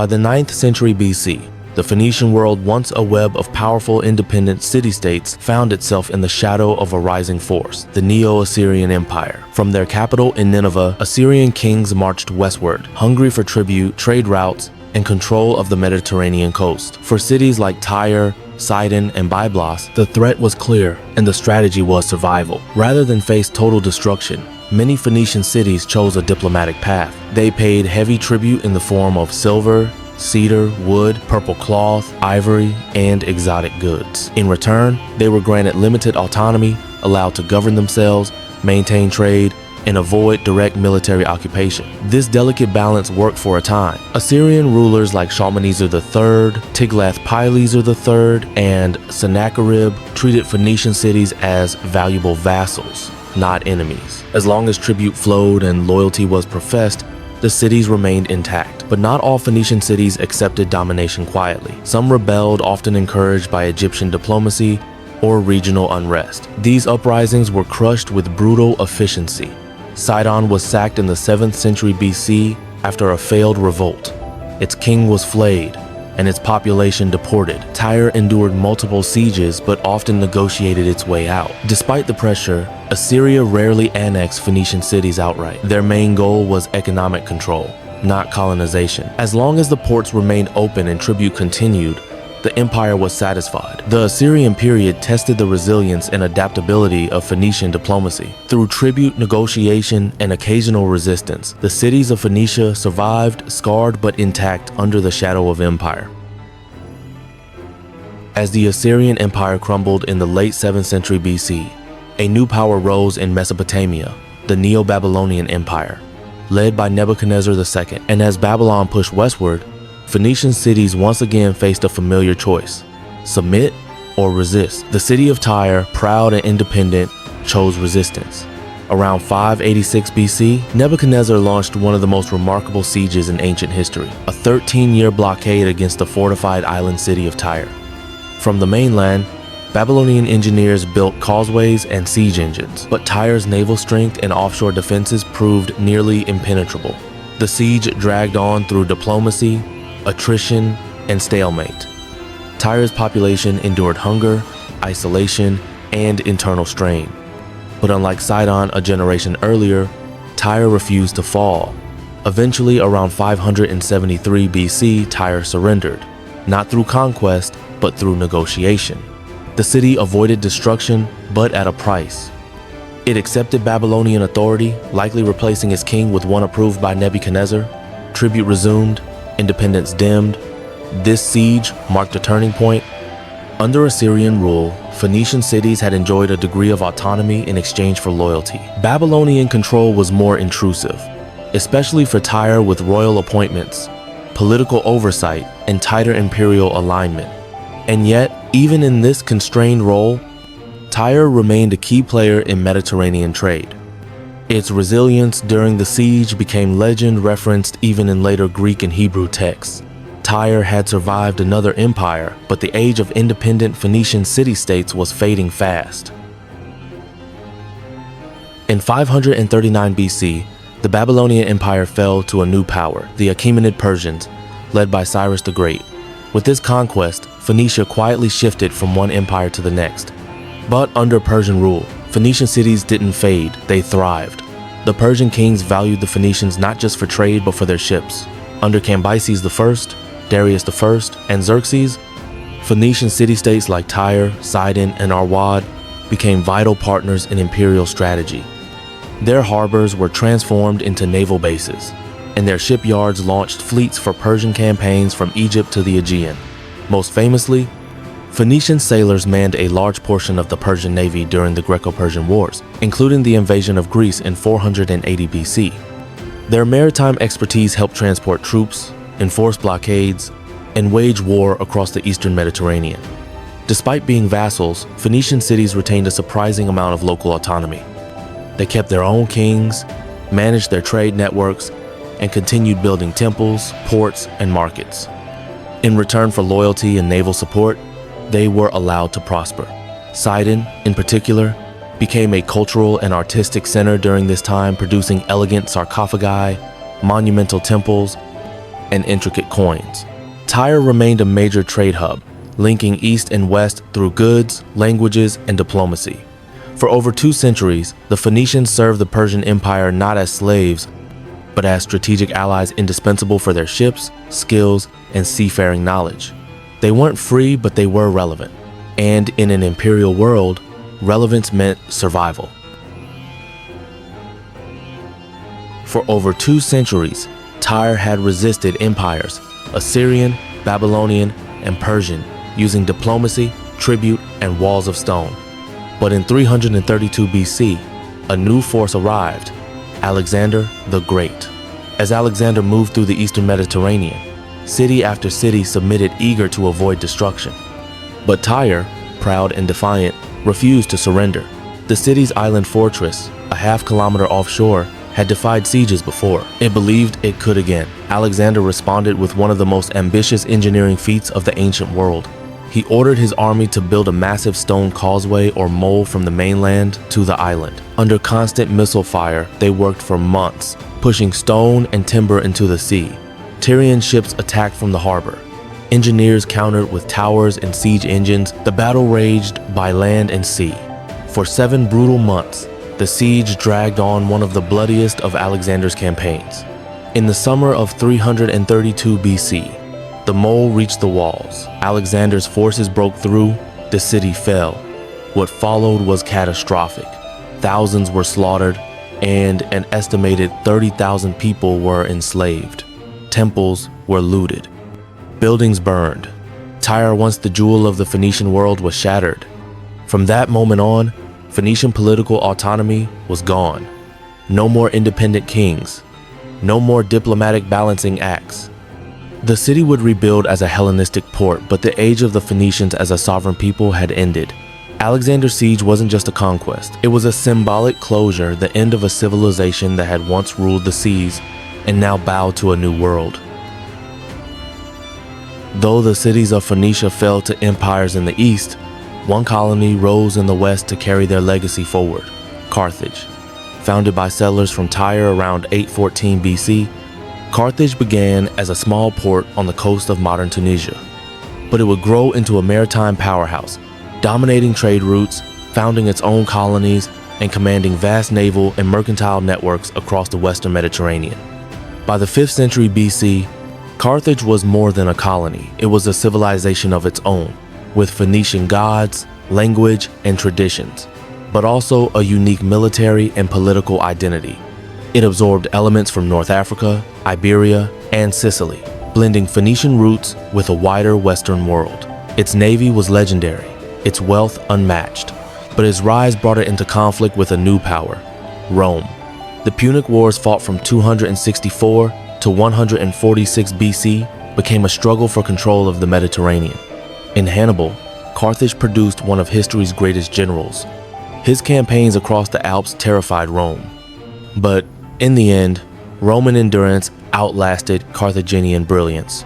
By the 9th century BC, the Phoenician world, once a web of powerful independent city-states, found itself in the shadow of a rising force, the Neo-Assyrian Empire. From their capital in Nineveh, Assyrian kings marched westward, hungry for tribute, trade routes, and control of the Mediterranean coast. For cities like Tyre, Sidon, and Byblos, the threat was clear, and the strategy was survival. Rather than face total destruction, many Phoenician cities chose a diplomatic path. They paid heavy tribute in the form of silver, cedar, wood, purple cloth, ivory, and exotic goods. In return, they were granted limited autonomy, allowed to govern themselves, maintain trade, and avoid direct military occupation. This delicate balance worked for a time. Assyrian rulers like Shalmaneser III, Tiglath-Pileser III, and Sennacherib treated Phoenician cities as valuable vassals, not enemies. As long as tribute flowed and loyalty was professed, the cities remained intact. But not all Phoenician cities accepted domination quietly. Some rebelled, often encouraged by Egyptian diplomacy or regional unrest. These uprisings were crushed with brutal efficiency. Sidon was sacked in the 7th century BC after a failed revolt. Its king was flayed, and its population deported. Tyre endured multiple sieges but often negotiated its way out. Despite the pressure, Assyria rarely annexed Phoenician cities outright. Their main goal was economic control, not colonization. As long as the ports remained open and tribute continued, the empire was satisfied. The Assyrian period tested the resilience and adaptability of Phoenician diplomacy. Through tribute, negotiation, and occasional resistance, the cities of Phoenicia survived, scarred but intact under the shadow of empire. As the Assyrian Empire crumbled in the late 7th century BC, a new power rose in Mesopotamia, the Neo-Babylonian Empire, led by Nebuchadnezzar II. And as Babylon pushed westward, Phoenician cities once again faced a familiar choice: submit or resist. The city of Tyre, proud and independent, chose resistance. Around 586 BC, Nebuchadnezzar launched one of the most remarkable sieges in ancient history, a 13-year blockade against the fortified island city of Tyre. From the mainland, Babylonian engineers built causeways and siege engines, but Tyre's naval strength and offshore defenses proved nearly impenetrable. The siege dragged on through diplomacy, attrition, and stalemate. Tyre's population endured hunger, isolation, and internal strain. But unlike Sidon a generation earlier, Tyre refused to fall. Eventually, around 573 BC, Tyre surrendered, not through conquest, but through negotiation. The city avoided destruction, but at a price. It accepted Babylonian authority, likely replacing its king with one approved by Nebuchadnezzar. Tribute resumed, independence dimmed. This siege marked a turning point. Under Assyrian rule, Phoenician cities had enjoyed a degree of autonomy in exchange for loyalty. Babylonian control was more intrusive, especially for Tyre, with royal appointments, political oversight, and tighter imperial alignment. And yet, even in this constrained role, Tyre remained a key player in Mediterranean trade. Its resilience during the siege became legend, referenced even in later Greek and Hebrew texts. Tyre had survived another empire, but the age of independent Phoenician city-states was fading fast. In 539 BC, the Babylonian Empire fell to a new power, the Achaemenid Persians, led by Cyrus the Great. With this conquest, Phoenicia quietly shifted from one empire to the next. But under Persian rule, Phoenician cities didn't fade, they thrived. The Persian kings valued the Phoenicians not just for trade but for their ships. Under Cambyses I, Darius I, and Xerxes, Phoenician city-states like Tyre, Sidon, and Arwad became vital partners in imperial strategy. Their harbors were transformed into naval bases, and their shipyards launched fleets for Persian campaigns from Egypt to the Aegean. Most famously, Phoenician sailors manned a large portion of the Persian navy during the Greco-Persian Wars, including the invasion of Greece in 480 BC. Their maritime expertise helped transport troops, enforce blockades, and wage war across the eastern Mediterranean. Despite being vassals, Phoenician cities retained a surprising amount of local autonomy. They kept their own kings, managed their trade networks, and continued building temples, ports, and markets. In return for loyalty and naval support, they were allowed to prosper. Sidon, in particular, became a cultural and artistic center during this time, producing elegant sarcophagi, monumental temples, and intricate coins. Tyre remained a major trade hub, linking east and west through goods, languages, and diplomacy. For over 2 centuries, the Phoenicians served the Persian Empire not as slaves, but as strategic allies indispensable for their ships, skills, and seafaring knowledge. They weren't free, but they were relevant. And in an imperial world, relevance meant survival. For over 2 centuries, Tyre had resisted empires, Assyrian, Babylonian, and Persian, using diplomacy, tribute, and walls of stone. But in 332 BC, a new force arrived, Alexander the Great. As Alexander moved through the eastern Mediterranean, city after city submitted, eager to avoid destruction. But Tyre, proud and defiant, refused to surrender. The city's island fortress, a half-kilometer offshore, had defied sieges before. It believed it could again. Alexander responded with one of the most ambitious engineering feats of the ancient world. He ordered his army to build a massive stone causeway or mole from the mainland to the island. Under constant missile fire, they worked for months, pushing stone and timber into the sea. Tyrian ships attacked from the harbor. Engineers countered with towers and siege engines. The battle raged by land and sea. For 7 brutal months, the siege dragged on, one of the bloodiest of Alexander's campaigns. In the summer of 332 BC, the mole reached the walls. Alexander's forces broke through. The city fell. What followed was catastrophic. Thousands were slaughtered, and an estimated 30,000 people were enslaved. Temples were looted. Buildings burned. Tyre, once the jewel of the Phoenician world, was shattered. From that moment on, Phoenician political autonomy was gone. No more independent kings. No more diplomatic balancing acts. The city would rebuild as a Hellenistic port, but the age of the Phoenicians as a sovereign people had ended. Alexander's siege wasn't just a conquest. It was a symbolic closure, the end of a civilization that had once ruled the seas and now bowed to a new world. Though the cities of Phoenicia fell to empires in the east, one colony rose in the west to carry their legacy forward, Carthage. Founded by settlers from Tyre around 814 BC, Carthage began as a small port on the coast of modern Tunisia. But it would grow into a maritime powerhouse, dominating trade routes, founding its own colonies, and commanding vast naval and mercantile networks across the western Mediterranean. By the 5th century BC, Carthage was more than a colony. It was a civilization of its own, with Phoenician gods, language, and traditions, but also a unique military and political identity. It absorbed elements from North Africa, Iberia, and Sicily, blending Phoenician roots with a wider Western world. Its navy was legendary, its wealth unmatched, but its rise brought it into conflict with a new power, Rome. The Punic Wars, fought from 264 to 146 BC, became a struggle for control of the Mediterranean. In Hannibal, Carthage produced one of history's greatest generals. His campaigns across the Alps terrified Rome. But in the end, Roman endurance outlasted Carthaginian brilliance.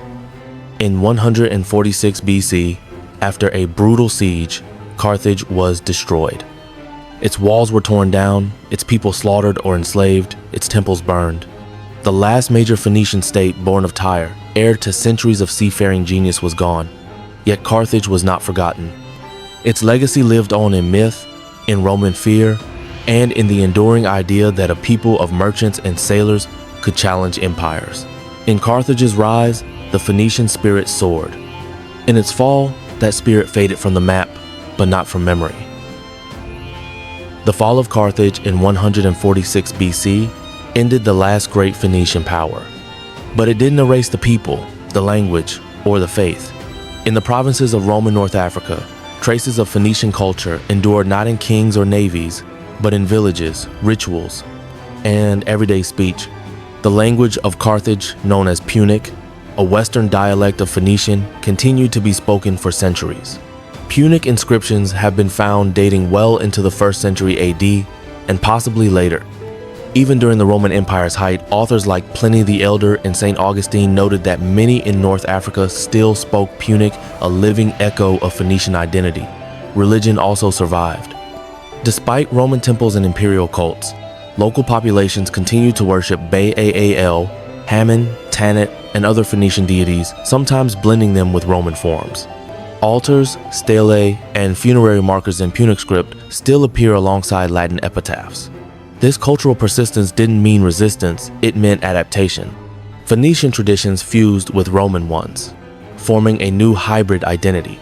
In 146 BC, after a brutal siege, Carthage was destroyed. Its walls were torn down, its people slaughtered or enslaved, its temples burned. The last major Phoenician state, born of Tyre, heir to centuries of seafaring genius, was gone. Yet Carthage was not forgotten. Its legacy lived on in myth, in Roman fear, and in the enduring idea that a people of merchants and sailors could challenge empires. In Carthage's rise, the Phoenician spirit soared. In its fall, that spirit faded from the map, but not from memory. The fall of Carthage in 146 BC ended the last great Phoenician power. But it didn't erase the people, the language, or the faith. In the provinces of Roman North Africa, traces of Phoenician culture endured not in kings or navies, but in villages, rituals, and everyday speech. The language of Carthage, known as Punic, a Western dialect of Phoenician, continued to be spoken for centuries. Punic inscriptions have been found dating well into the 1st century AD and possibly later. Even during the Roman Empire's height, authors like Pliny the Elder and St. Augustine noted that many in North Africa still spoke Punic, a living echo of Phoenician identity. Religion also survived. Despite Roman temples and imperial cults, local populations continued to worship Baal, Hammon, Tanit, and other Phoenician deities, sometimes blending them with Roman forms. Altars, stelae, and funerary markers in Punic script still appear alongside Latin epitaphs. This cultural persistence didn't mean resistance, it meant adaptation. Phoenician traditions fused with Roman ones, forming a new hybrid identity.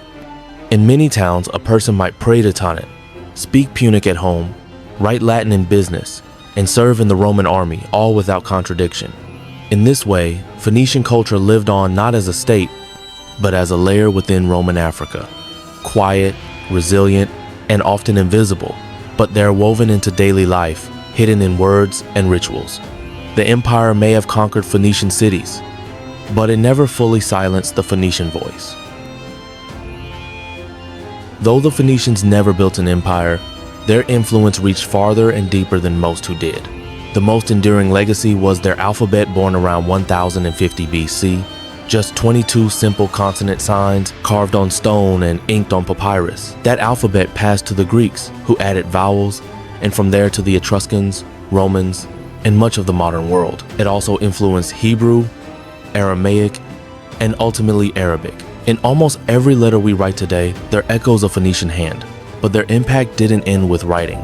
In many towns, a person might pray to Tanit, speak Punic at home, write Latin in business, and serve in the Roman army, all without contradiction. In this way, Phoenician culture lived on not as a state, but as a layer within Roman Africa. Quiet, resilient, and often invisible, but they're woven into daily life, hidden in words and rituals. The empire may have conquered Phoenician cities, but it never fully silenced the Phoenician voice. Though the Phoenicians never built an empire, their influence reached farther and deeper than most who did. The most enduring legacy was their alphabet, born around 1050 BC, just 22 simple consonant signs carved on stone and inked on papyrus. That alphabet passed to the Greeks, who added vowels, and from there to the Etruscans, Romans, and much of the modern world. It also influenced Hebrew, Aramaic, and ultimately Arabic. In almost every letter we write today, there are echoes of Phoenician hand, but their impact didn't end with writing.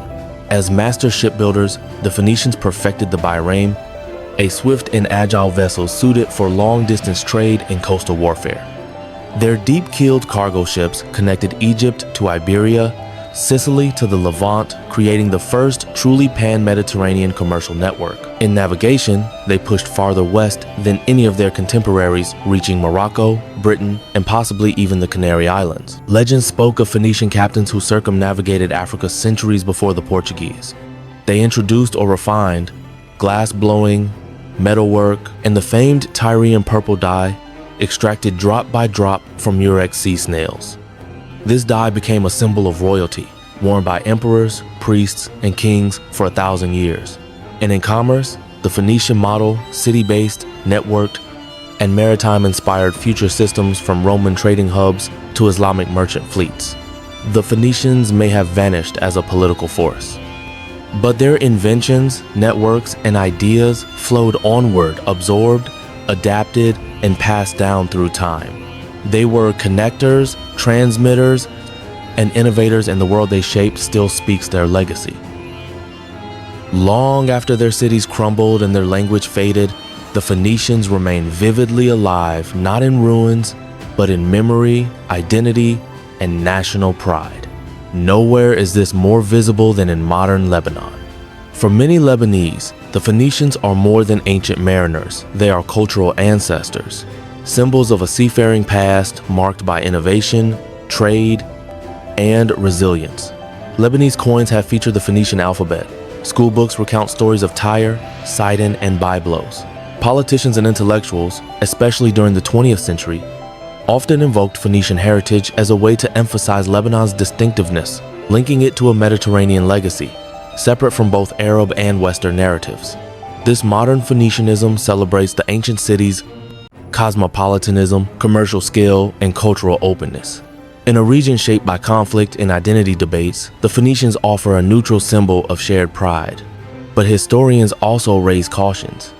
As master shipbuilders, the Phoenicians perfected the byrame, a swift and agile vessel suited for long-distance trade and coastal warfare. Their deep-keeled cargo ships connected Egypt to Iberia, Sicily to the Levant, creating the first truly pan-Mediterranean commercial network. In navigation, they pushed farther west than any of their contemporaries, reaching Morocco, Britain, and possibly even the Canary Islands. Legends spoke of Phoenician captains who circumnavigated Africa centuries before the Portuguese. They introduced or refined glass blowing, metalwork, and the famed Tyrian purple dye extracted drop by drop from Murex sea snails. This dye became a symbol of royalty, worn by emperors, priests, and kings for 1,000 years. And in commerce, the Phoenician model, city-based, networked, and maritime-inspired future systems from Roman trading hubs to Islamic merchant fleets. The Phoenicians may have vanished as a political force, but their inventions, networks, and ideas flowed onward, absorbed, adapted, and passed down through time. They were connectors, transmitters, and innovators, and the world they shaped still speaks their legacy. Long after their cities crumbled and their language faded, the Phoenicians remain vividly alive, not in ruins, but in memory, identity, and national pride. Nowhere is this more visible than in modern Lebanon. For many Lebanese, the Phoenicians are more than ancient mariners. They are cultural ancestors, symbols of a seafaring past marked by innovation, trade, and resilience. Lebanese coins have featured the Phoenician alphabet. School books recount stories of Tyre, Sidon, and Byblos. Politicians and intellectuals, especially during the 20th century, often invoked Phoenician heritage as a way to emphasize Lebanon's distinctiveness, linking it to a Mediterranean legacy, separate from both Arab and Western narratives. This modern Phoenicianism celebrates the ancient city's cosmopolitanism, commercial skill, and cultural openness. In a region shaped by conflict and identity debates, the Phoenicians offer a neutral symbol of shared pride. But historians also raise cautions.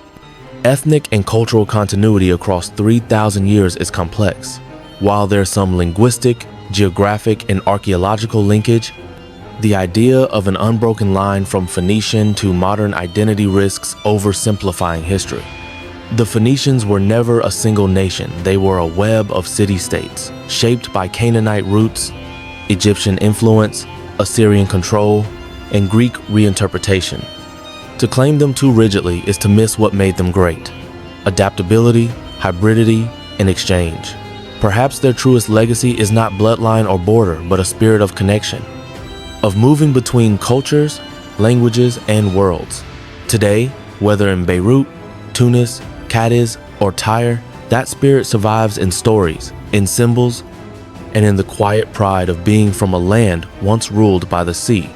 Ethnic and cultural continuity across 3,000 years is complex. While there's some linguistic, geographic, and archaeological linkage, the idea of an unbroken line from Phoenician to modern identity risks oversimplifying history. The Phoenicians were never a single nation. They were a web of city-states, shaped by Canaanite roots, Egyptian influence, Assyrian control, and Greek reinterpretation. To claim them too rigidly is to miss what made them great: adaptability, hybridity, and exchange. Perhaps their truest legacy is not bloodline or border, but a spirit of connection, of moving between cultures, languages, and worlds. Today, whether in Beirut, Tunis, Cadiz, or Tyre, that spirit survives in stories, in symbols, and in the quiet pride of being from a land once ruled by the sea.